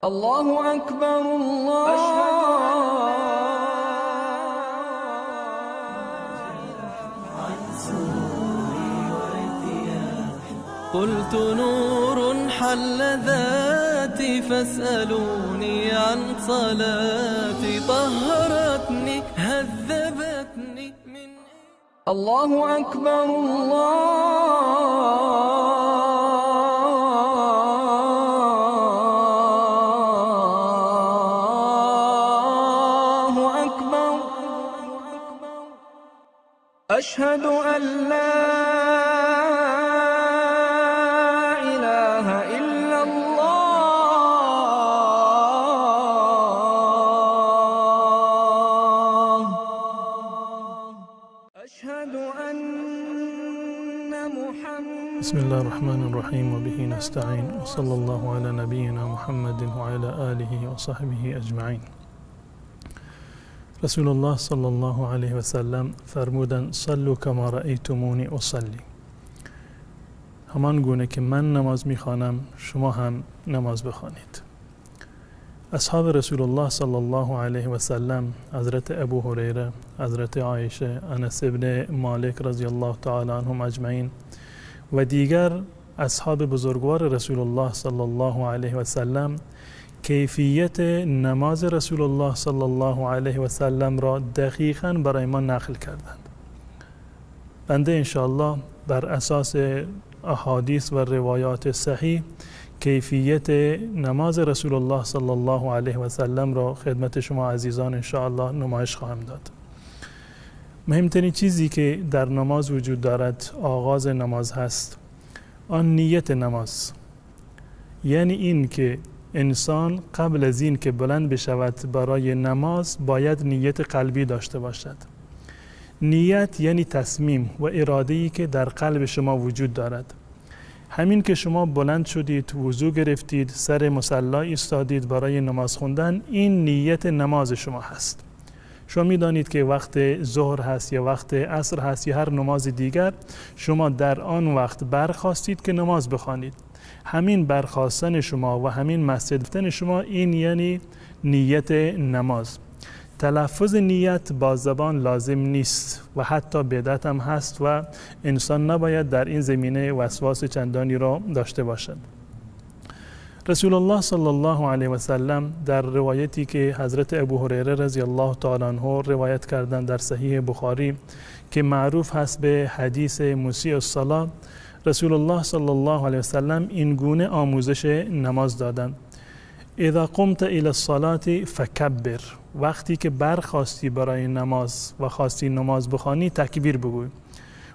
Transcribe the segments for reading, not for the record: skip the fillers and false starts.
الله أكبر الله. قلت نور حل ذاتي فاسألوني عن صلاتي طهرتني هذبتني من الله أكبر الله أكبر. أشهد أن لا إله إلا الله. أشهد أن محمد. بسم الله الرحمن الرحيم وبه نستعين وصلى الله على نبينا محمد وعلى آله وصحبه أجمعين. رسول الله صلی الله علیه و سلم فرمودند صلوا کما رأیتمونی اصلی. همان گونه که من نماز میخوانم شما هم نماز بخوانید. اصحاب رسول الله صلی الله علیه و سلم حضرت ابو هریره، حضرت عایشه، انس ابن مالک رضی الله تعالی عنهم اجمعین و دیگر اصحاب بزرگوار رسول الله صلی الله علیه و سلم کیفیت نماز رسول الله صلی الله علیه و سلم را دقیقاً برای ما نقل کردند. بنده انشاءالله بر اساس احادیث و روایات صحیح کیفیت نماز رسول الله صلی الله علیه و سلم را خدمت شما عزیزان انشاءالله نمایش خواهم داد. مهمترین چیزی که در نماز وجود دارد آغاز نماز هست، آن نیت نماز. یعنی این که انسان قبل از این که بلند بشود برای نماز باید نیت قلبی داشته باشد. نیت یعنی تصمیم و اراده‌ای که در قلب شما وجود دارد. همین که شما بلند شدید، وضو گرفتید، سر مصلی ایستادید برای نماز خوندن، این نیت نماز شما هست. شما می‌دانید که وقت ظهر هست یا وقت عصر هست یا هر نماز دیگر، شما در آن وقت برخاستید که نماز بخوانید. همین برخاستن شما و همین مسجد رفتن شما این یعنی نیت نماز. تلفظ نیت با زبان لازم نیست و حتی بدعت هم هست و انسان نباید در این زمینه وسواس چندانی را داشته باشد. رسول الله صلی الله علیه و سلم در روایتی که حضرت ابو هریره رضی الله تعالی عنه روایت کردند در صحیح بخاری که معروف هست به حدیث مسیء الصلاة، رسول الله صلی الله علیه و سلم این گونه آموزش نماز دادند: اذا قمت الى الصلاة فکبر. وقتی که برخاستی برای نماز و خواستی نماز بخوانی تکبیر بگوی.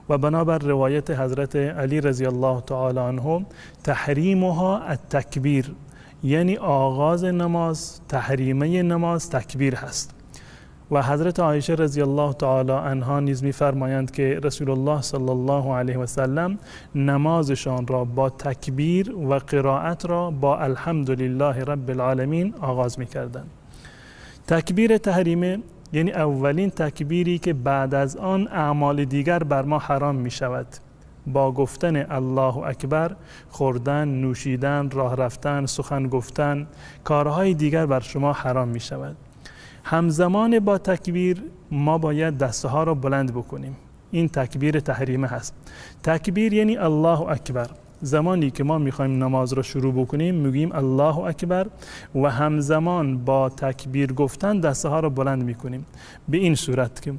و بنابر روایت حضرت علی رضی الله تعالی عنه تحریمها التکبیر، یعنی آغاز نماز، تحریمه نماز تکبیر هست. و حضرت عایشه رضی الله تعالی عنها نیز می‌فرمایند که رسول الله صلی الله علیه و سلم نمازشان را با تکبیر و قرائت را با الحمدلله رب العالمین آغاز می‌کردند. تکبیر تحریمه یعنی اولین تکبیری که بعد از آن اعمال دیگر بر ما حرام می شود. با گفتن الله اکبر خوردن، نوشیدن، راه رفتن، سخن گفتن، کارهای دیگر بر شما حرام می شود. همزمان با تکبیر ما باید دسته ها را بلند بکنیم. این تکبیر تحریمه هست. تکبیر یعنی الله اکبر. زمانی که ما میخوایم نماز را شروع بکنیم میگیم الله اکبر و همزمان با تکبیر گفتن دسته ها را بلند میکنیم به این صورت که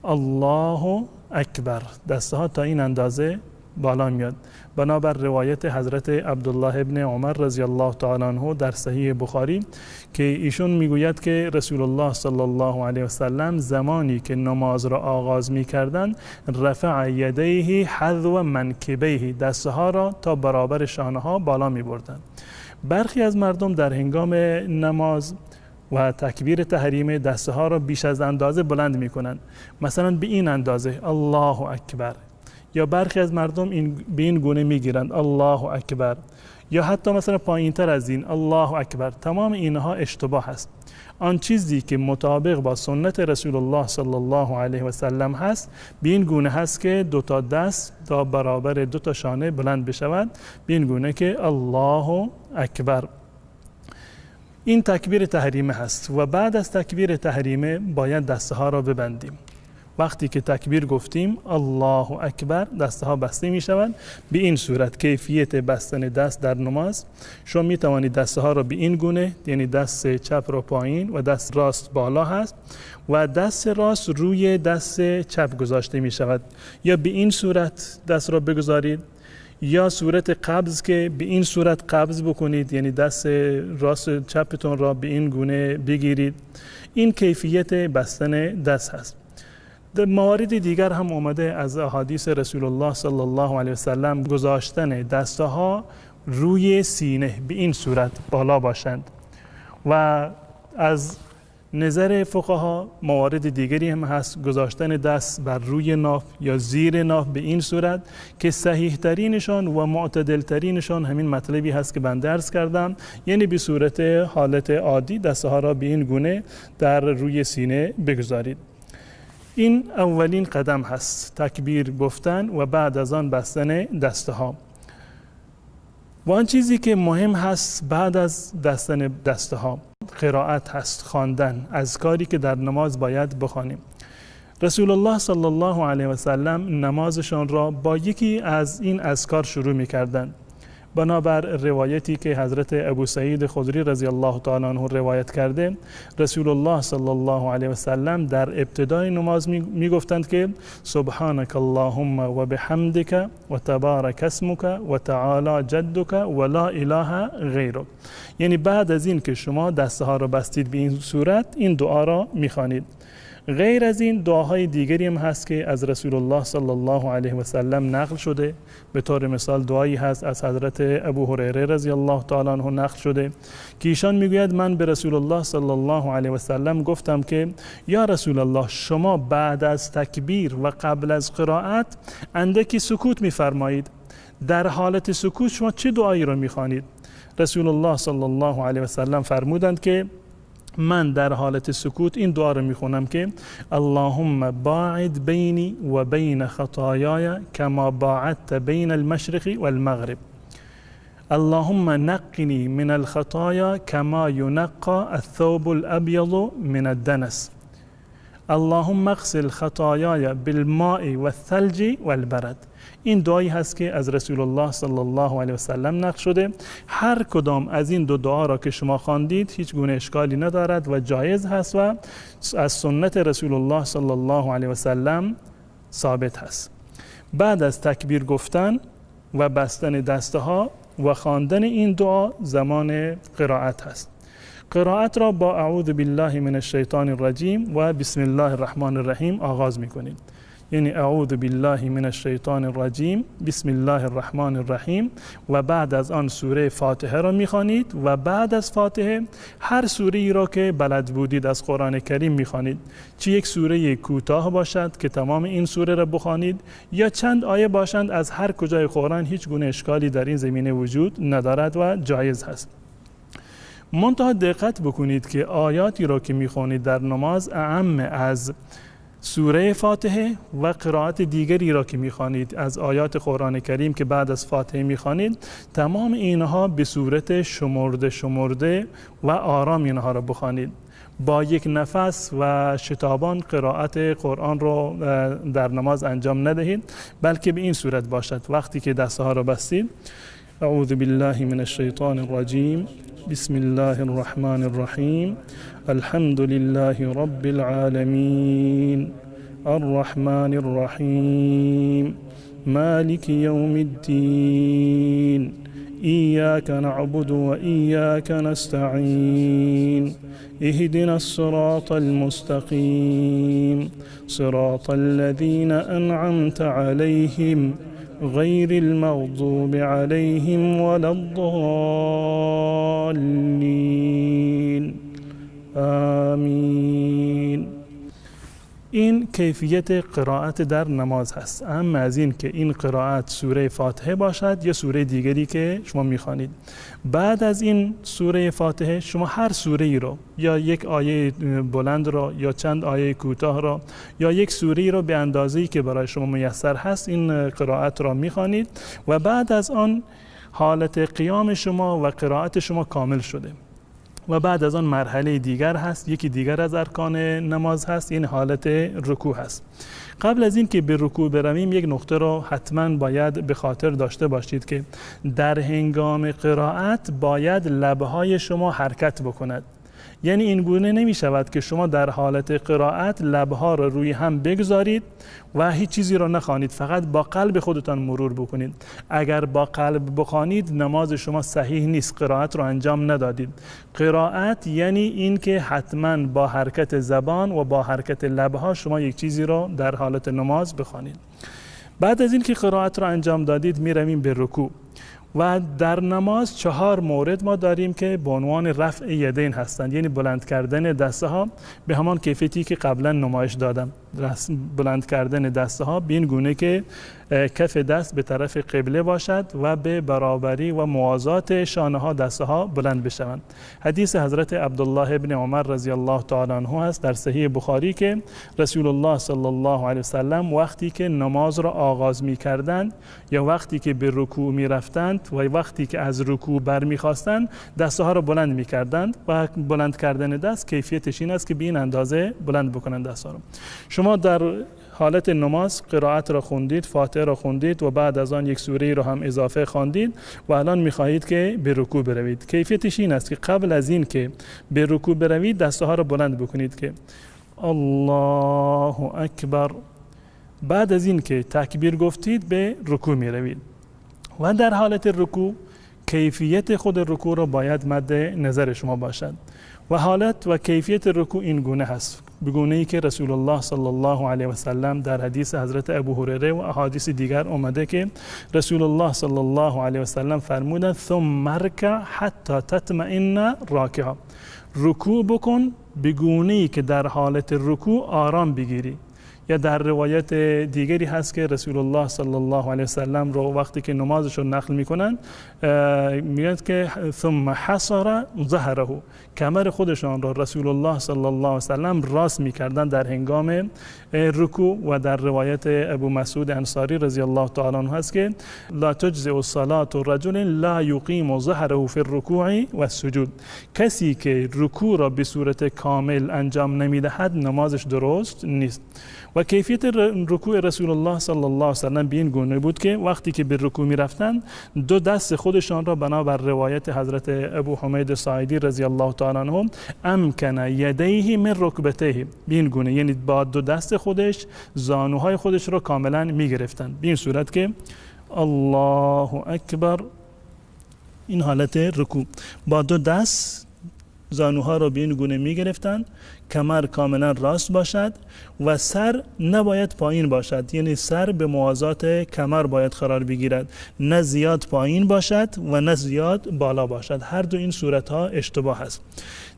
الله اکبر، دسته ها تا این اندازه بالا میاد. بنابر روایت حضرت عبدالله ابن عمر رضی الله تعالی عنه در صحیح بخاری که ایشون میگوید که رسول الله صلی الله علیه و سلم زمانی که نماز را آغاز میکردند رفع یدیه حذو منکبیه، دسته ها را تا برابر شانه ها بالا میبردند. برخی از مردم در هنگام نماز و تکبیر تحریم دسته ها را بیش از اندازه بلند میکنند، مثلا به این اندازه الله اکبر، یا برخی از مردم به این گونه میگیرند الله اکبر، یا حتی مثلا پایین تر از این الله اکبر. تمام اینها اشتباه است. آن چیزی که مطابق با سنت رسول الله صلی الله علیه و سلم هست به این گونه هست که دو تا دست تا برابر دو تا شانه بلند بشود، به این گونه که الله اکبر. این تکبیر تحریمه هست و بعد از تکبیر تحریمه باید دسته ها را ببندیم. وقتی که تکبیر گفتیم الله اکبر، دسته ها بسته می شوند. به این صورت کیفیت بستن دست در نماز، شما می توانید دسته ها را به این گونه، یعنی دست چپ را پایین و دست راست بالا هست و دست راست روی دست چپ گذاشته می شود، یا به این صورت دست را بگذارید، یا صورت قبض که به این صورت قبض بکنید، یعنی دست راست چپتون را به این گونه بگیرید. این کیفیت بستن دست هست. در موارد دیگر هم آمده از احادیث رسول الله صلی الله علیه وسلم گذاشتن دسته ها روی سینه به این صورت بالا باشند و از نظر فقها موارد دیگری هم هست گذاشتن دست بر روی ناف یا زیر ناف به این صورت که صحیح ترینشان و معتدل ترینشان همین مطلبی هست که بنده عرض کردم، یعنی به صورت حالت عادی دسته ها را به این گونه در روی سینه بگذارید. این اولین قدم هست، تکبیر گفتن و بعد از آن بستن دسته ها. و آن چیزی که مهم هست بعد از بستن دسته ها قرائت هست، خواندن اذکاری که در نماز باید بخوانیم. رسول الله صلی الله علیه و سلم نمازشان را با یکی از این اذکار شروع می کردند. بنابر روایتی که حضرت ابو سعید خدری رضی الله تعالی عنه روایت کرده، رسول الله صلی الله علیه و سلم در ابتدای نماز می گفتند که سبحانك اللهم و بحمدك و تبارک اسمك و تعالی جدك و لا اله غیرک. یعنی بعد از این که شما دسته ها را بستید به این صورت این دعا را می خوانید. غیر از این دعاهای دیگری هم هست که از رسول الله صلی الله علیه و سلم نقل شده. به طور مثال دعایی هست از حضرت ابو هریره رضی الله تعالی عنه نقل شده که ایشان میگوید من به رسول الله صلی الله علیه و سلم گفتم که یا رسول الله شما بعد از تکبیر و قبل از قرائت اندکی سکوت میفرمایید، در حالت سکوت شما چه دعایی را میخوانید؟ رسول الله صلی الله علیه و سلم فرمودند که من در حالت سکوت این دعا رو میخونم که اللهم باعد بینی و بین خطایای کما باعدت بین المشرق والمغرب. اللهم نقنی من الخطایا کما ينقى الثوب الابيض من الدنس. اللهم اغسل خطایای بالماء والثلج والبرد. این دعایی هست که از رسول الله صلی الله علیه و سلم نقل شده. هر کدام از این دو دعا را که شما خواندید هیچ گونه اشکالی ندارد و جایز هست و از سنت رسول الله صلی الله علیه و سلم ثابت هست. بعد از تکبیر گفتن و بستن دسته ها و خواندن این دعا زمان قرائت هست. قرائت را با اعوذ بالله من الشیطان الرجیم و بسم الله الرحمن الرحیم آغاز میکنید. یعنی اعوذ بالله من الشیطان الرجیم بسم الله الرحمن الرحیم و بعد از آن سوره فاتحه را میخوانید و بعد از فاتحه هر سوره ای را که بلد بودید از قرآن کریم میخوانید، چه یک سوره کوتاه باشد که تمام این سوره را بخوانید یا چند آیه باشند از هر کجای قرآن، هیچ گونه اشکالی در این زمینه وجود ندارد و جایز هست. منتها دقت بکنید که آیاتی را که میخوانید در نماز اعم از سوره فاتحه و قرائت دیگری را که میخوانید از آیات قرآن کریم که بعد از فاتحه میخوانید، تمام اینها به صورت شمرده و آرام اینها را بخوانید. با یک نفس و شتابان قرائت قرآن را در نماز انجام ندهید، بلکه به این صورت باشد. وقتی که دسته ها را بستید اعوذ بالله من الشیطان الرجیم بسم الله الرحمن الرحیم الحمد لله رب العالمین الرحمن الرحیم مالک یوم الدین إياك نعبد وإياك نستعين اهدنا الصراط المستقيم صراط الذين أنعمت عليهم غير المغضوب عليهم ولا الضالين آمین. این کیفیت قرائت در نماز هست. اما از این که این قرائت سوره فاتحه باشد یا سوره دیگری که شما میخوانید. بعد از این سوره فاتحه شما هر سوره ای رو یا یک آیه بلند را یا چند آیه کوتاه را یا یک سوره ای را به اندازه‌ای که برای شما میسر هست این قرائت را میخوانید و بعد از آن حالت قیام شما و قرائت شما کامل شده. و بعد از آن مرحله دیگر هست، یکی دیگر از ارکان نماز هست، این حالت رکوع هست. قبل از این که به رکوع برویم یک نکته رو حتما باید به خاطر داشته باشید که در هنگام قرائت باید لبهای شما حرکت بکند. یعنی این گونه نمی شود که شما در حالت قرائت لبها را روی هم بگذارید و هیچ چیزی را نخوانید، فقط با قلب خودتان مرور بکنید. اگر با قلب بخوانید نماز شما صحیح نیست، قرائت را انجام ندادید. قرائت یعنی این که حتما با حرکت زبان و با حرکت لبها شما یک چیزی را در حالت نماز بخوانید. بعد از این که قرائت را انجام دادید می رویم به رکوع. و در نماز 4 مورد ما داریم که به عنوان رفع یدین هستند، یعنی بلند کردن دسته ها به همان کیفیتی که قبلا نمایش دادم. بلند کردن دسته ها به این گونه که کف دست به طرف قبله باشد و به برابری و موازات شانه ها دسته ها بلند بشوند. حدیث حضرت عبدالله ابن عمر رضی الله تعالی عنه است در صحیح بخاری که رسول الله صلی الله علیه وسلم وقتی که نماز را آغاز می کردند یا وقتی که به رکوع می رفتند و وقتی که از رکوع برمی خواستند دسته ها را بلند می کردند و بلند کردن دست کیفیتش این است که به این اندازه بلند بکنند دست ها را. شما در حالت نماز قرائت را خوندید، فاتحه را خوندید و بعد از آن یک سوره را هم اضافه خواندید و الان می‌خواهید که به رکوع بروید. کیفیتش این است که قبل از این که به رکوع بروید دست‌ها را بلند بکنید که الله اکبر. بعد از این که تکبیر گفتید به رکوع می‌روید و در حالت رکوع کیفیت خود رکوع را باید مد نظر شما باشد و حالت و کیفیت رکوع این گونه هست، به گونه‌ای که رسول الله صلی الله علیه و سلم در حدیث حضرت ابو هریره و احادیث دیگر اومده که رسول الله صلی الله علیه و سلم فرمودند ثم ارکع حتی تطمئن راکعا. رکوع بکن به گونه‌ای که در حالت رکوع آرام بگیری. یا در روایت دیگری هست که رسول الله صلی الله علیه و سلم رو وقتی که نمازش رو نقل میکنن میگند که ثم حصر ظهره، کمر خودشان را رسول الله صلی الله علیه و سلم راست میکردن در هنگام رکوع. و در روایت ابو مسعود انصاری رضی الله تعالی عنه هست که لا تجزئ الصلاة رجل لا یقیم ظهره فی الرکوع و السجود. کسی که رکوع را به صورت کامل انجام نمیدهد نمازش درست نیست. و کیفیت رکوع رسول الله صلی الله علیه و سلم به این گونه بود که وقتی که به رکوع می رفتند دو دست خودشان را بنابر روایت حضرت ابو حمید ساعدی رضی الله تعالی عنه امکن یدیه من رکبتیه، به این گونه یعنی با دو دست خودش زانوهای خودش را کاملا می گرفتند به این صورت که الله اکبر. این حالت رکوع با دو دست زانوها را به این گونه می گرفتند، کمر کاملا راست باشد و سر نباید پایین باشد، یعنی سر به موازات کمر باید قرار بگیرد، نه زیاد پایین باشد و نه زیاد بالا باشد. هر دو این صورت ها اشتباه است.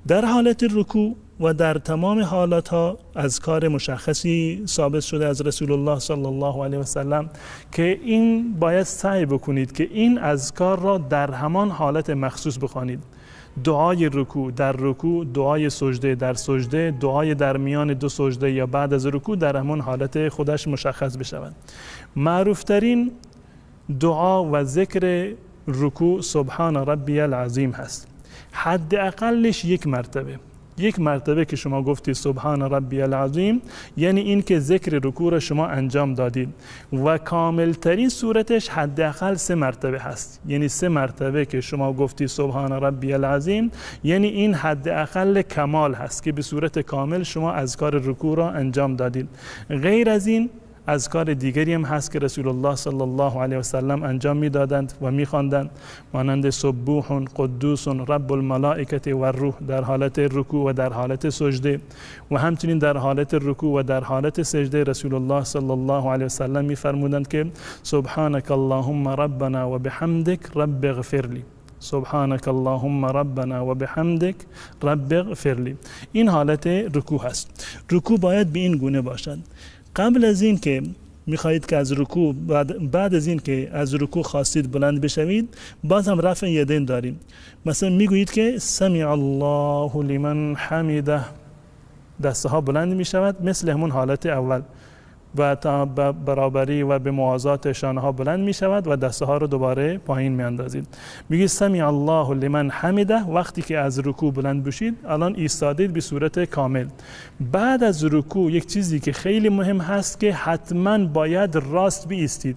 در حالت رکوع و در تمام حالات ها اذکار مشخصی ثابت شده از رسول الله صلی الله علیه و سلم که این باید سعی بکنید که این اذکار را در همان حالت مخصوص بخوانید. دعای رکوع در رکوع، دعای سجده در سجده، دعای در میان دو سجده یا بعد از رکوع در همون حالت خودش مشخص بشود. معروفترین دعا و ذکر رکوع سبحان ربی العظیم هست. حد اقلش یک مرتبه که شما گفتی سبحان ربی العظیم یعنی این که ذکر رکوع را شما انجام دادید و کامل ترین صورتش حداقل 3 مرتبه هست. یعنی 3 مرتبه که شما گفتی سبحان ربی العظیم یعنی این حداقل کمال هست که به صورت کامل شما اذکار رکوع را انجام دادید. غیر از این اذکار دیگری هم هست که رسول الله صلی الله علیه و سلم انجام میدادند و میخواندند، مانند سبوح قدوس رب الملائکه و الروح در حالت رکوع و در حالت سجده و همچنین در حالت رکوع و در حالت سجده رسول الله صلی الله علیه و سلم میفرمودند که سبحانك اللهم ربنا و بحمدک رب اغفر لی، سبحانك اللهم ربنا و بحمدک رب اغفر لی. این حالت رکوع هست. رکوع باید به این گونه باشد. قبل از این که میخواهید که از رکوع بعد از این که از رکوع خواستید بلند بشوید باز هم رفع یدین داریم. مثلا میگویید که سمع الله لمن حمده، دسته ها بلند میشود مثل همون حالت اول و تا برابری و به موازات شانه ها بلند می شود و دسته ها رو دوباره پایین می اندازید. میگه سمیع الله لمن حمده. وقتی که از رکوع بلند بشید الان ایستادید به صورت کامل. بعد از رکوع یک چیزی که خیلی مهم هست که حتما باید راست بایستید.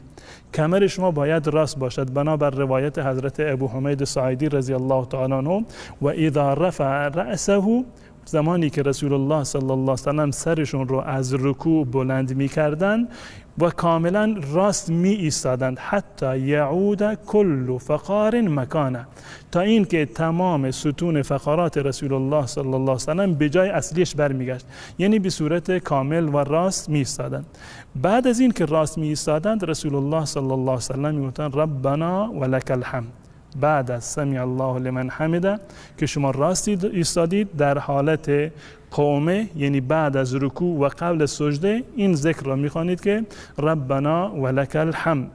کمر شما باید راست باشد بنابر روایت حضرت ابو حمید ساعدی رضی الله تعالی عنه و اذا رفع رأسه، زمانی که رسول الله صلی الله علیه و سلم سرشون رو از رکوع بلند می کردن و کاملا راست می ایستادند حتی یعود کل فقار مکانه، تا این که تمام ستون فقرات رسول الله صلی الله علیه و سلم به جای اصلیش برمیگشت، یعنی به صورت کامل و راست می ایستادند. بعد از این که راست می ایستادند رسول الله صلی الله علیه و سلم می گفتند ربنا ولک الحمد. بعد از سمیع الله لمن حمده که شما راست ایستادید در حالت قومه، یعنی بعد از رکوع و قبل سجده، این ذکر را میخوانید که ربنا ولک الحمد.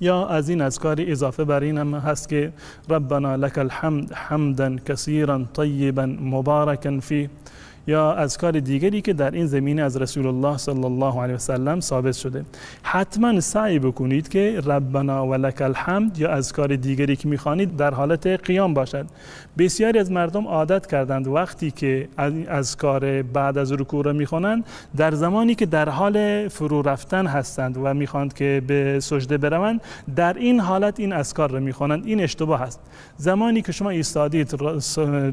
یا از این اذکار اضافه بر این هم هست که ربنا لک الحمد حمدا کثیرا طیبا مبارکا فیه، یا اذکار دیگری که در این زمینه از رسول الله صلی الله علیه و سلم ثابت شده. حتما سعی بکنید که ربنا ولک الحمد یا اذکار دیگری که میخوانید در حالت قیام باشد. بسیاری از مردم عادت کردند وقتی که اذکار بعد از رکوع را میخوانند، در زمانی که در حال فرو رفتن هستند و میخواند که به سجده بروند، در این حالت این اذکار را میخوانند. این اشتباه است. زمانی که شما ایستادید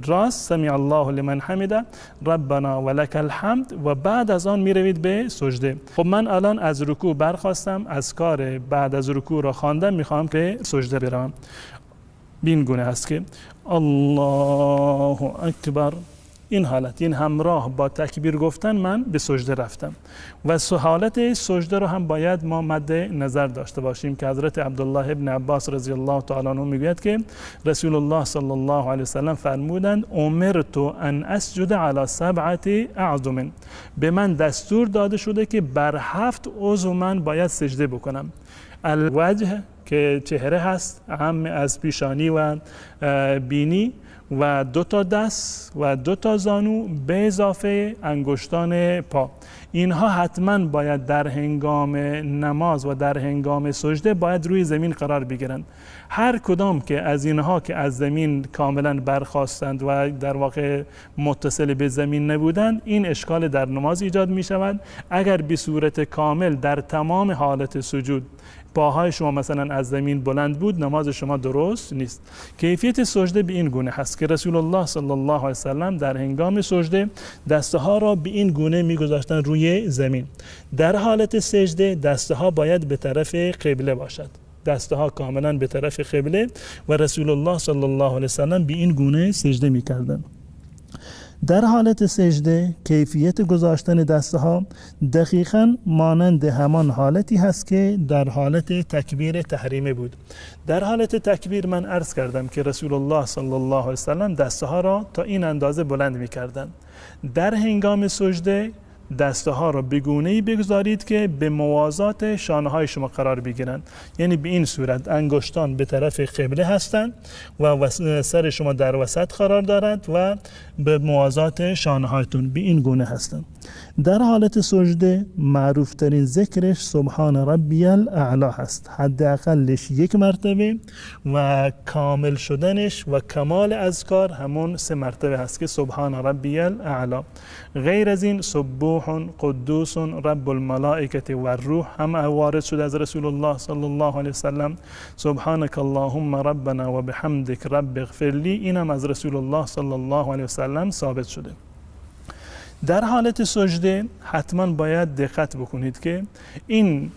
راست، سمیع الله لمن حمده، ربنا ولک الحمد، و بعد از آن میروید به سجده. خب من الان از رکوع برخواستم، اذکار بعد از رکوع را خواندم، میخوام که سجده بروم. بین گونه است که الله اکبر، این حالت، این همراه با تکبیر گفتن من به سجده رفتم. و حالت سجده رو هم باید ما مد نظر داشته باشیم که حضرت عبدالله ابن عباس رضی الله تعالی عنه میگوید که رسول الله صلی الله علیه وسلم فرمودند امرت ان اسجد علی 7 اعظم، به من دستور داده شده که بر 7 عضو من باید سجده بکنم. الوجه که چهره هست، اهم از پیشانی و بینی، و 2 تا دست و 2 تا زانو به اضافه انگشتان پا. اینها حتما باید در هنگام نماز و در هنگام سجده باید روی زمین قرار بگیرند. هر کدام که از اینها که از زمین کاملا برخاستند و در واقع متصل به زمین نبودند، این اشکال در نماز ایجاد می شود. اگر به صورت کامل در تمام حالت سجود پاهای شما مثلا از زمین بلند بود، نماز شما درست نیست. کیفیت سجده به این گونه هست که رسول الله صلی الله علیه وسلم در هنگام سجده دسته ها را به این گونه میگذاشتن روی زمین. در حالت سجده دسته ها باید به طرف قبله باشد، دسته ها کاملا به طرف قبله، و رسول الله صلی الله علیه وسلم به این گونه سجده میکردند. در حالت سجده کیفیت گذاشتن دسته ها دقیقاً مانند همان حالتی هست که در حالت تکبیر تحریمه بود. در حالت تکبیر من عرض کردم که رسول الله صلی الله علیه وسلم دسته ها را تا این اندازه بلند می کردن. در هنگام سجده دسته ها را به گونه‌ای بگذارید که به موازات شانه های شما قرار بگیرند، یعنی به این صورت انگشتان به طرف قبله هستند و سر شما در وسط قرار دارد و به موازات شانه هایتون به این گونه هستند. در حالت سجده معروف ترین ذکرش سبحان ربی الاعلی هست، حداقلش 1 مرتبه، و کامل شدنش و کمال اذکار همون 3 مرتبه هست که سبحان ربی الاعلی. غیر از این سبوح قدوس رب الملائکه و الروح هم وارد شده از رسول الله صلی الله علیه وسلم. سبحانك اللهم ربنا و بحمدک رب اغفر لی، اینم از رسول الله صلی الله علیه وسلم ثابت شده. در حالت سجده حتما باید دقت بکنید که این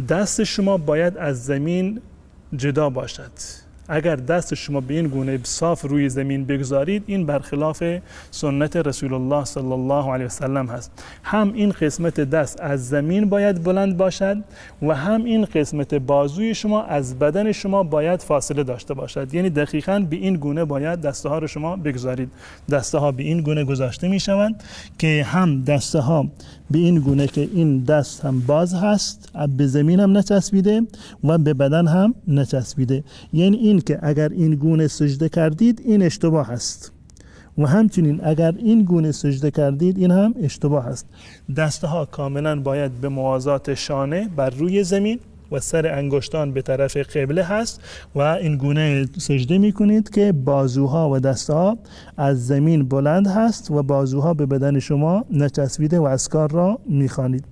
دست شما باید از زمین جدا باشد. اگر دست شما به این گونه صاف روی زمین بگذارید، این برخلاف سنت رسول الله صلی الله علیه وسلم هست. هم این قسمت دست از زمین باید بلند باشد و هم این قسمت بازوی شما از بدن شما باید فاصله داشته باشد، یعنی دقیقاً به این گونه باید دسته ها رو شما بگذارید. دسته ها به این گونه گذاشته می شوند که هم دسته ها به این گونه که این دست هم باز هست، به زمین هم نچسبیده و به بدن هم نچسبیده. یعنی این که اگر این گونه سجده کردید این اشتباه است و همچنین اگر این گونه سجده کردید این هم اشتباه است. دستها کاملا باید به موازات شانه بر روی زمین و سر انگشتان به طرف قبله هست و این گونه سجده می کنید که بازوها و دستها از زمین بلند هست و بازوها به بدن شما نچسبیده و اذکار را می خوانید.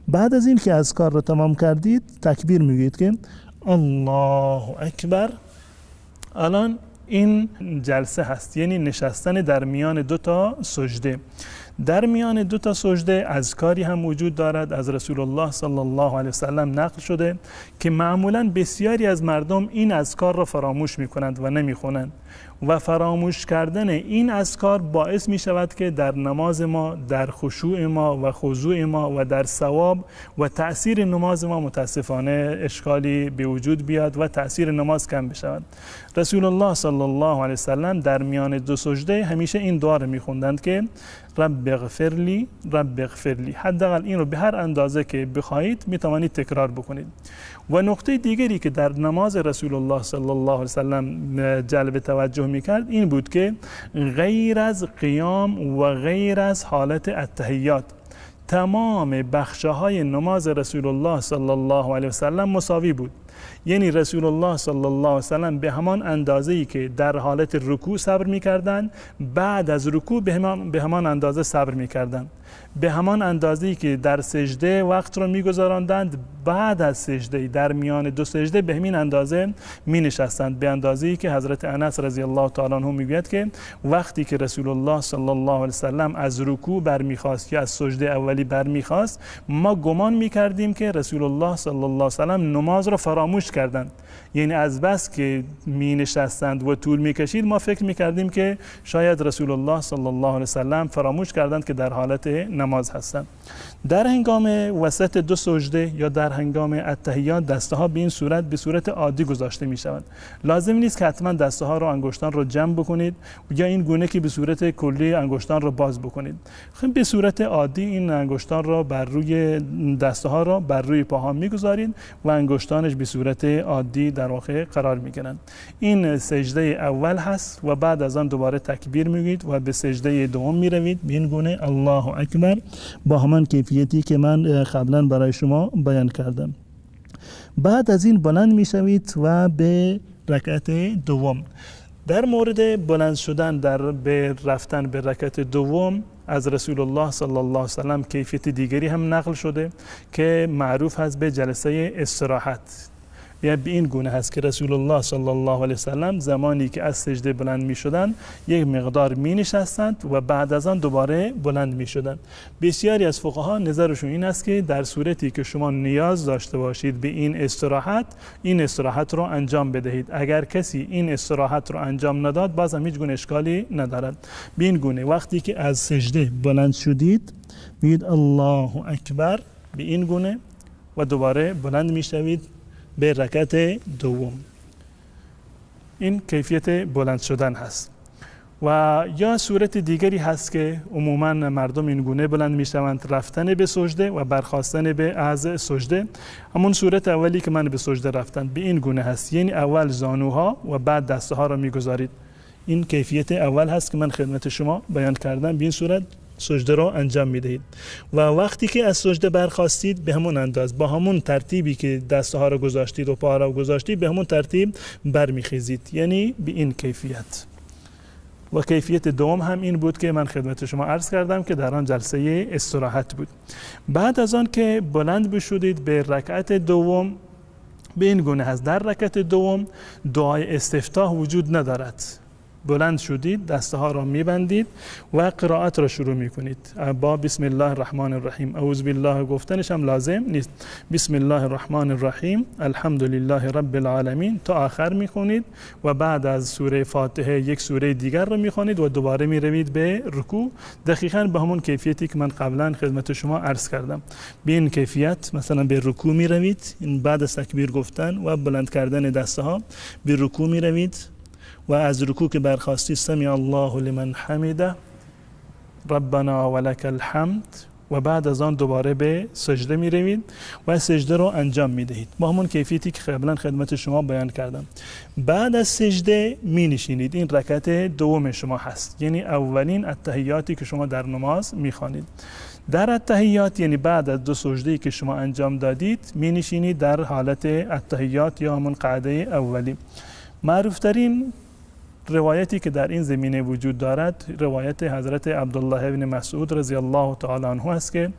بعد از این که اذکار را تمام کردید تکبیر میگید که الله اکبر. الان این جلسه هست، یعنی نشستن در میان دو تا سجده. در میان دو تا سجده اذکاری هم وجود دارد، از رسول الله صلی الله علیه وسلم نقل شده که معمولا بسیاری از مردم این اذکار را فراموش میکنند و نمیخونند و فراموش کردن این اذکار باعث می شود که در نماز ما، در خشوع ما و خضوع ما و در ثواب و تأثیر نماز ما متاسفانه اشکالی به وجود بیاد و تأثیر نماز کم بشود. رسول الله صلی الله علیه وسلم در میان دو سجده همیشه این دعا را می خوندند که رب اغفر لی رب اغفر لی. حداقل این رو به هر اندازه که بخواهید می توانید تکرار بکنید. و نقطه دیگری که در نماز رسول الله صلی الله علیه وسلم جلب توجه میکرد این بود که غیر از قیام و غیر از حالت التحیات تمام بخشه های نماز رسول الله صلی الله علیه وسلم مساوی بود. یعنی رسول الله صلی الله علیه وسلم به همان اندازه‌ای که در حالت رکوع صبر می‌کردند، بعد از رکوع به همان اندازه صبر می‌کردند. به همان اندازه‌ای که در سجده وقت را می‌گذراندند، بعد از سجده در میان دو سجده به همین اندازه می‌نشستند، به اندازه‌ای که حضرت انس رضی الله تعالی عنه میگوید که وقتی که رسول الله صلی الله علیه وسلم از رکوع برمیخواست یا از سجده اولی برمیخواست، ما گمان می‌کردیم که رسول الله صلی الله علیه وسلم نماز را فراموش کردند. یعنی از بس که می نشستند و طول می کشید ما فکر می کردیم که شاید رسول الله صلی الله علیه وسلم فراموش کردند که در حالت نماز هستند. در هنگام وسط دو سجده یا در هنگام التحیات دستها به این صورت به صورت عادی گذاشته می شوند. لازم نیست که حتما دستها رو انگشتان رو جمع بکنید یا این گونه که به صورت کلی انگشتان رو باز بکنید. خب به صورت عادی این انگشتان رو بر روی دستها رو بر روی پاها میگذارید و انگشتانش به صورت عادی در واقع قرار میگیرند. این سجده اول هست و بعد از آن دوباره تکبیر میگید و به سجده دوم میروید به این گونه الله اکبر با همان کیفیتی که من قبلا برای شما بیان کردم. بعد از این بلند میشوید و به رکعت دوم. در مورد بلند شدن به رفتن به رکعت دوم از رسول الله صلی الله علیه وسلم کیفیت دیگری هم نقل شده که معروف هست به جلسه استراحت. یعنی به این گونه هست که رسول الله صلی الله علیه وسلم زمانی که از سجده بلند می شدند یک مقدار می نشستند و بعد از آن دوباره بلند می شدند. بسیاری از فقها نظرشون این است که در صورتی که شما نیاز داشته باشید به این استراحت رو انجام بدهید. اگر کسی این استراحت رو انجام نداد باز هم هیچ گونه اشکالی ندارد. به این گونه وقتی که از سجده بلند شدید میگید الله اکبر به این گونه و دوباره بلند می شوید به رکعت دوم. این کیفیت بلند شدن هست. و یا صورت دیگری هست که عموما مردم این گونه بلند میشوند، رفتن به سجده و برخاستن به از سجده. همون صورت اولی که من به سجده رفتن به این گونه هست، یعنی اول زانوها و بعد دستها را میگذارید. این کیفیت اول هست که من خدمت شما بیان کردم. به این صورت سجده را انجام میدهید و وقتی که از سجده برخاستید به همون انداز با همون ترتیبی که دستها را گذاشتید و پاها را گذاشتید به همون ترتیب برمیخیزید، یعنی به این کیفیت. و کیفیت دوم هم این بود که من خدمت شما عرض کردم که در آن جلسه استراحت بود. بعد از آن که بلند بشدید به رکعت دوم به این گونه هست. در رکعت دوم دعای استفتاح وجود ندارد. بلند شدید، دستها را میبندید و قرائت را شروع میکنید با بسم الله الرحمن الرحیم. اعوذ بالله گفتنش هم لازم نیست. بسم الله الرحمن الرحیم الحمد لله رب العالمین تا آخر میخونید و بعد از سوره فاتحه یک سوره دیگر را میخونید و دوباره میروید به رکوع. دقیقاً به همون کیفیتی که من قبلا خدمت شما عرض کردم. به این کیفیت مثلا به رکوع میروید، بعد از تکبیر گفتن و بلند کردن دستها به رکوع میروید و از رکوع که برخاستی سمع الله لمن حمده ربنا ولک الحمد و بعد از آن دوباره به سجده می روید و سجده رو انجام می دهید با همون کیفیتی که قبلا خدمت شما بیان کردم. بعد از سجده می نشینید. این رکعت دوم شما هست، یعنی اولین التحیاتی که شما در نماز می خوانید. در التحیات یعنی بعد از دو سجده‌ای که شما انجام دادید می نشینید در حالت التحیات یا همون قعده اولی. معروفترین روایتی که در این زمینه وجود دارد روایت حضرت عبدالله ابن مسعود رضی الله تعالی عنه است که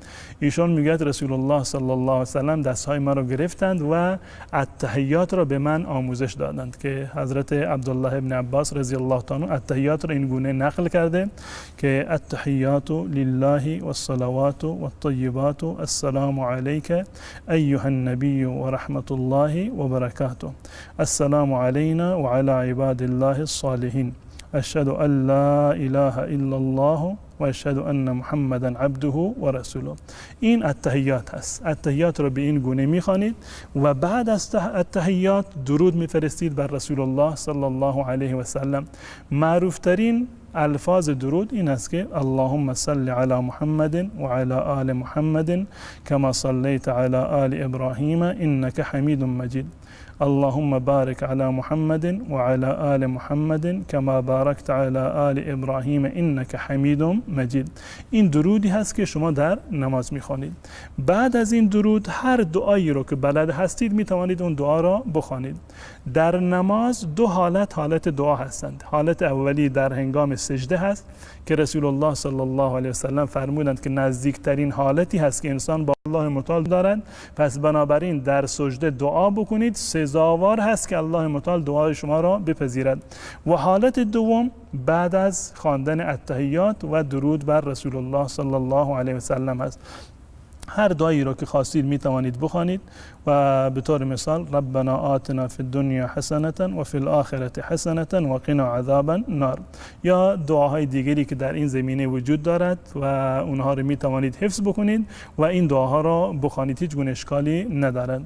ایشون میگوید رسول الله صلی الله علیه و سلم دستهای من را گرفتند و التحیات را به من آموزش دادند که حضرت عبدالله ابن عباس رضی الله تعالی عنه التحیات را این گونه نقل کرده که التحیات لله والصلوات والطیبات السلام علیک ایها النبی و رحمت الله و برکاته السلام علینا و علی عباد الله الصالحین اشهد ان لا اله الا الله و اشهد ان محمدا عبده و رسوله. این التحیات هست. التحیات را به این گونه میخوانید و بعد از التحیات درود میفرستید بر رسول الله صلی الله علیه و سلم. معروف ترین الفاظ درود این است که اللهم صل علی محمد و علی آل محمد کما صلیت علی آل ابراهیم انک حمید مجید اللهم بارك على محمد وعلى آل محمد كما باركت على آل ابراهیم انك حمید مجید. این درودی هست که شما در نماز میخوانید. بعد از این درود هر دعایی رو که بلد هستید میتوانید اون دعا را بخوانید. در نماز دو حالت دعا هستند. حالت اولی در هنگام سجده هست که رسول الله صلی الله علیه و سلم فرمودند که نزدیکترین حالتی هست که انسان با الله متعال دارد، پس بنابراین در سجده دعا بکنید، سزاوار هست که الله متعال دعای شما را بپذیرد. و حالت دوم بعد از خواندن التحیات و درود بر رسول الله صلی الله علیه و سلم است. هر دعایی را که خواستید می توانید بخوانید و به طور مثال ربنا آتنا فی الدنیا حسنة و فی الآخرة حسنة و قنا عذاب النار یا دعاهای دیگری که در این زمینه وجود دارد و اونها رو می توانید حفظ بکنید و این دعاها را بخوانید، هیچ گونه اشکالی ندارد.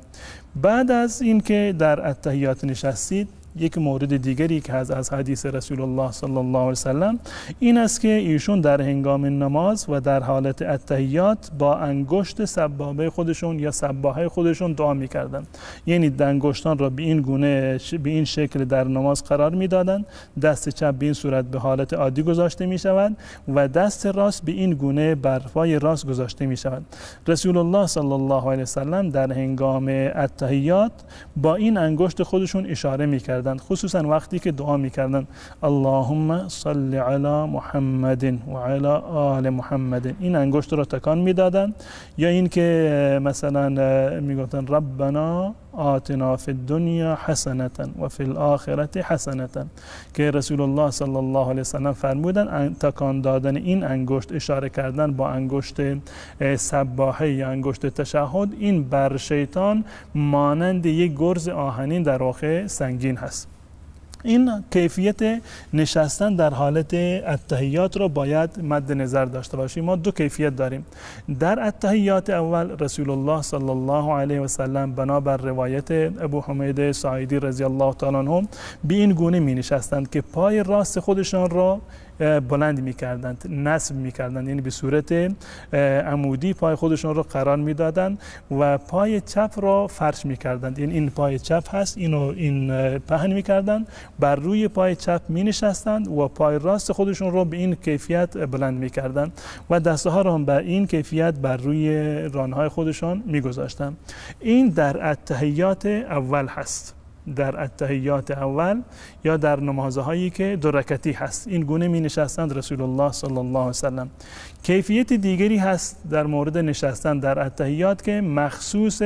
بعد از اینکه در التحیات نشستید، یک مورد دیگری که از حدیث رسول الله صلی الله علیه و سلم این است که ایشون در هنگام نماز و در حالت التحیات با انگشت سبابه خودشون یا سباحه خودشون دعا می‌کردن. یعنی انگشتان را به این گونه به این شکل در نماز قرار می‌دادند، دست چپ به این صورت به حالت عادی گذاشته می‌شود و دست راست به این گونه بر پای راست گذاشته می‌شود. رسول الله صلی الله علیه و سلم در هنگام التحیات با این انگشت خودشون اشاره می‌کردند، خصوصا وقتی که دعا میکردن اللهم صل علی محمد و علی آل محمد، این انگشت را تکان میدادن. یا این که مثلا میگفتن ربنا آتنا فی الدنیا حسنة و فی الآخرة حسنة که رسول الله صلی الله علیه وسلم فرمودن تکان دادن این انگشت، اشاره کردن با انگشت سباحه یا انگشت تشهد، این بر شیطان مانند یک گرز آهنین در واقع سنگین هست. این کیفیت نشستن در حالت التحیات را باید مد نظر داشته باشیم. ما دو کیفیت داریم. در التحیات اول رسول الله صلی الله علیه و سلم بنابر روایت ابو حمید ساعدی رضی الله تعالی عنه به این گونه می نشستند که پای راست خودشان را بلند می‌کردند، نصب می‌کردند، یعنی به صورت عمودی پای خودشون را قرار می‌دادند و پای چپ را فرش می‌کردند. یعنی این پای چپ هست، این پهن می‌کردند، بر روی پای چپ می‌نشستند و پای راست خودشون را به این کیفیت بلند می‌کردند و دست‌ها را هم به این کیفیت بر روی ران‌های خودشان می‌گذاشتند. این در التحیات اول هست. در التحیات اول یا در نمازهایی که دو رکعتی هست این گونه می نشستند رسول الله صلی الله علیه و سلم. کیفیت دیگری هست در مورد نشستن در التحیات که مخصوص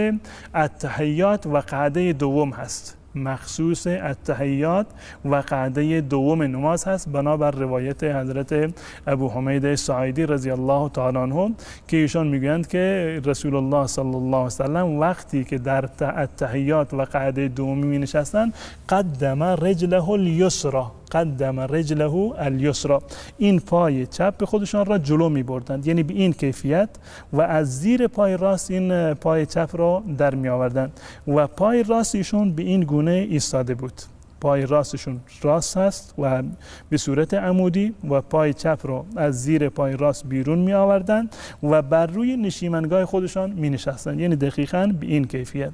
التحیات و قعده دوم هست، مخصوص التحیات و قعده دوم نماز هست بنابر روایت حضرت ابو حمید ساعدی رضی الله تعالی عنه که ایشان میگویند که رسول الله صلی الله علیه و سلم وقتی که در التحیات و قعده دومی می نشستند قدم رجله الیسرى، قدم رجله الیسرى، این پای چپ خودشان را جلو می بردند، یعنی به این کیفیت و از زیر پای راست این پای چپ را در می آوردند و پای راست ایشون به این گونه ایستاده بود. پای راستشون راست هست و به صورت عمودی و پای چپ رو از زیر پای راست بیرون می آوردن و بر روی نشیمنگاه خودشان می نشستن. یعنی دقیقاً به این کیفیت.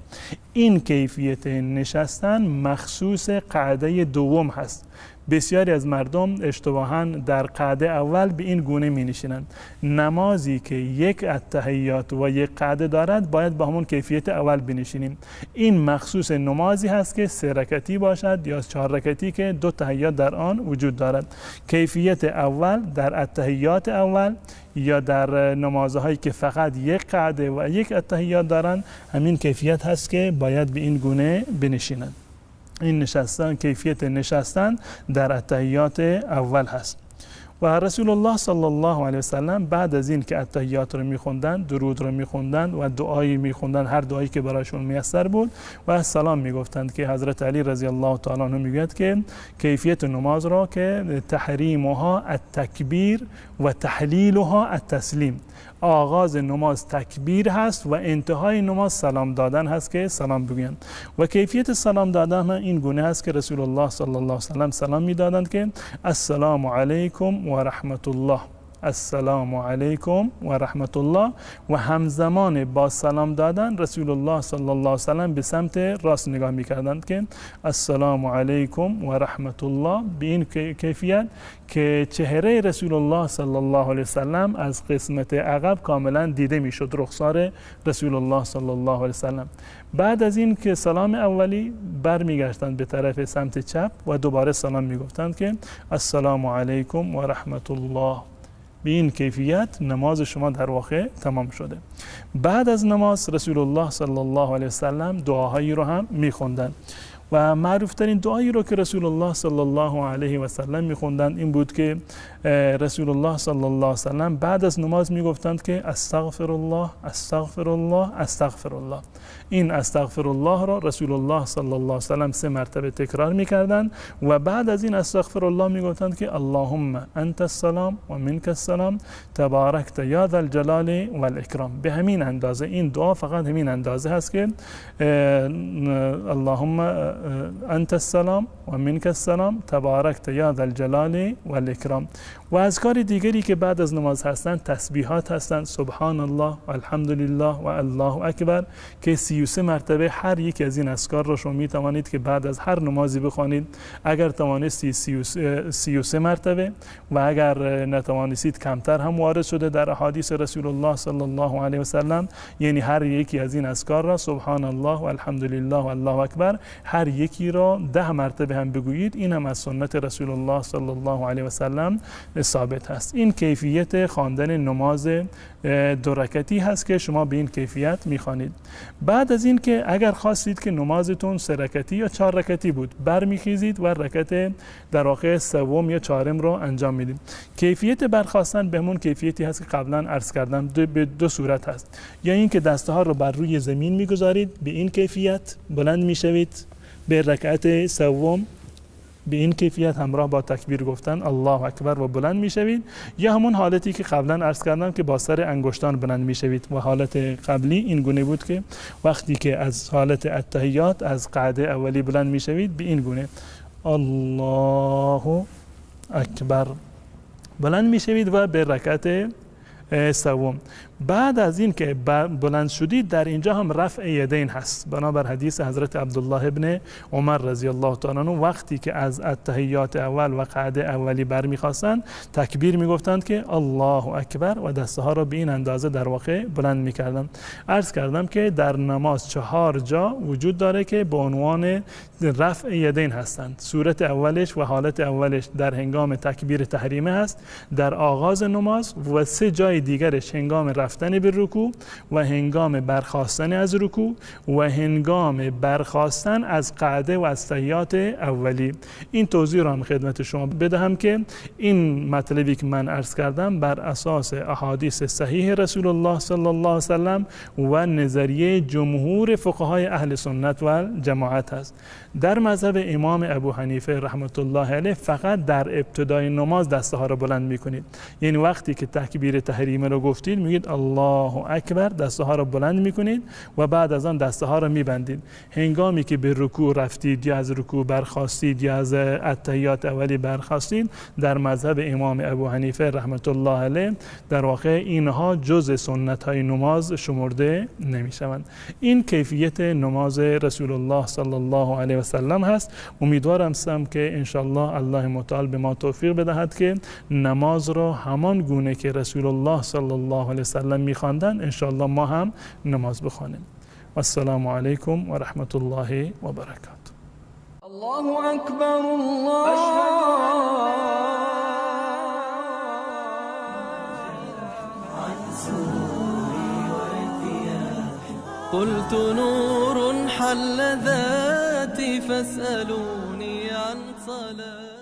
این کیفیت نشستن مخصوص قعده دوم هست. بسیاری از مردم اشتباهاً در قعده اول به این گونه می نشینند. نمازی که یک التحیات و یک قعده دارد باید با همون کیفیت اول بنشینیم. این مخصوص نمازی هست که 3 رکعتی باشد یا 4 رکعتی که 2 تحیات در آن وجود دارد. کیفیت اول در التحیات اول یا در نمازهایی که فقط یک قعده و یک التحیات دارند، همین کیفیت هست که باید به این گونه بنشینند. این نشستن، کیفیت نشستن در التحیات اول هست. و رسول الله صلی الله علیه و سلم بعد از این که التحیات رو میخوندن، درود رو میخوندن و دعایی میخوندن، هر دعایی که برایشون میسر بود و سلام میگفتند که حضرت علی رضی الله تعالی عنه میگوید که کیفیت نماز را که تحریمها التکبیر و تحلیلها التسلیم، آغاز نماز تکبیر هست و انتهای نماز سلام دادن هست که سلام بگویند. و کیفیت سلام دادن این گونه هست که رسول الله صلی الله علیه و سلم سلام میدادند که السلام علیکم و رحمت الله، السلام علیکم و رحمت الله، و همزمان با سلام دادن رسول الله صلی الله علیه و سلم به سمت راست نگاه میکردند که السلام علیکم و رحمت الله، به این کیفیت که چهره رسول الله صلی الله علیه و سلم از قسمت عقب کاملا دیده میشد، رخسار رسول الله صلی الله علیه و سلم. بعد از این که سلام اولی برمیگشتند به طرف سمت چپ و دوباره سلام میگفتند که السلام علیکم و رحمت الله. به این کیفیت نماز شما در واقع تمام شده. بعد از نماز رسول الله صلی الله علیه و سلم دعاهایی رو هم میخوندن و معروف ترین دعایی رو که رسول الله صلی الله علیه و سلم میخوندن این بود که رسول الله صلی الله علیه و سلم بعد از نماز میگفتند که استغفر الله استغفر الله استغفر الله. این استغفر الله را رسول الله صلی الله علیه و سلم 3 مرتبه تکرار میکردند و بعد از این استغفر الله میگفتند که اللهم انت السلام و منک السلام تبارکت یا ذا الجلال والاکرام. به همین اندازه این دعا فقط همین اندازه هست که اللهم انت السلام و منک السلام تبارکت یا ذا الجلال والاکرام. و اذکار دیگری که بعد از نماز هستند تسبیحات هستند، سبحان الله و الحمدلله و الله اکبر که 33 مرتبه هر یک از این اذکار را شما می توانید که بعد از هر نمازی بخوانید. اگر توانستی 33 مرتبه و اگر نتوانستید کمتر هم وارد شده در احادیث رسول الله صلی الله علیه و سلم، یعنی هر یکی از این اذکار را سبحان الله و الحمدلله و الله اکبر هر یکی را 10 مرتبه هم بگویید. این هم از سنت رسول الله صلی الله علیه و سلم ثابت هست. این کیفیت خواندن نماز 2 رکعتی هست که شما به این کیفیت میخوانید. بعد از این که اگر خواستید که نمازتون 3 رکعتی یا 4 رکعتی بود، برمیخیزید و رکعت در واقع 3 یا 4 رو انجام میدید. کیفیت برخاستن به همون کیفیتی هست که قبلا عرض کردم، به 2 صورت هست. یا این که دسته ها رو بر روی زمین میگذارید، به این کیفیت بلند میشوید به رکعت 3 به این کیفیت همراه با تکبیر گفتن الله اکبر و بلند میشوید، یا همون حالتی که قبلا عرض کردم که با سر انگشتان بلند میشوید. و حالت قبلی این گونه بود که وقتی که از حالت التحیات از قعده اولی بلند میشوید به این گونه الله اکبر بلند میشوید و به رکعت 3. بعد از این که بلند شدید در اینجا هم رفع یدین هست، بنابر حدیث حضرت عبدالله ابن عمر رضی الله تعالی عنه وقتی که از التحیات اول و قعده اولی برمیخواستند تکبیر میگفتند که الله اکبر و دسته ها را به این اندازه در واقع بلند میکردند. عرض کردم که در نماز 4 جا وجود داره که به عنوان رفع یدین هستند. صورت اولش و حالت اولش در هنگام تکبیر تحریمه هست در آغاز نماز، و 3 جای دیگرش هنگام رفتن به رکوع و هنگام برخاستن از رکوع و هنگام برخاستن از قعده و از تحیات اولی. این توضیح را هم خدمت شما بدهم که این مطلبی که من عرض کردم بر اساس احادیث صحیح رسول الله صلی الله علیه و سلم و نظریه جمهور فقهای اهل سنت و جماعت است. در مذهب امام ابو حنیفه رحمت الله علیه فقط در ابتدای نماز دسته ها را بلند میکنید، یعنی وقتی که تکبیر تحریم کریمه رو گفتید میگید الله اکبر، دسته ها رو بلند میکنید و بعد از آن دسته ها رو میبندید. هنگامی که به رکوع رفتید یا از رکوع برخاستید یا از التحیات اولی برخاستید، در مذهب امام ابو حنیفه رحمت الله علیه در واقع اینها جز سنت های نماز شمرده نمیشوند. این کیفیت نماز رسول الله صلی الله علیه و سلم هست. امیدوارم که انشالله الله متعال به ما توفیق بدهد که نماز را همان گونه که رسول الله صلی الله علیه و سلم می‌خواندند انشالله ما هم نماز بخوانیم. و السلام علیکم و رحمت الله و برکاته. الله اکبر الله قلت نور حل ذاتي فاسألوني عن صلاة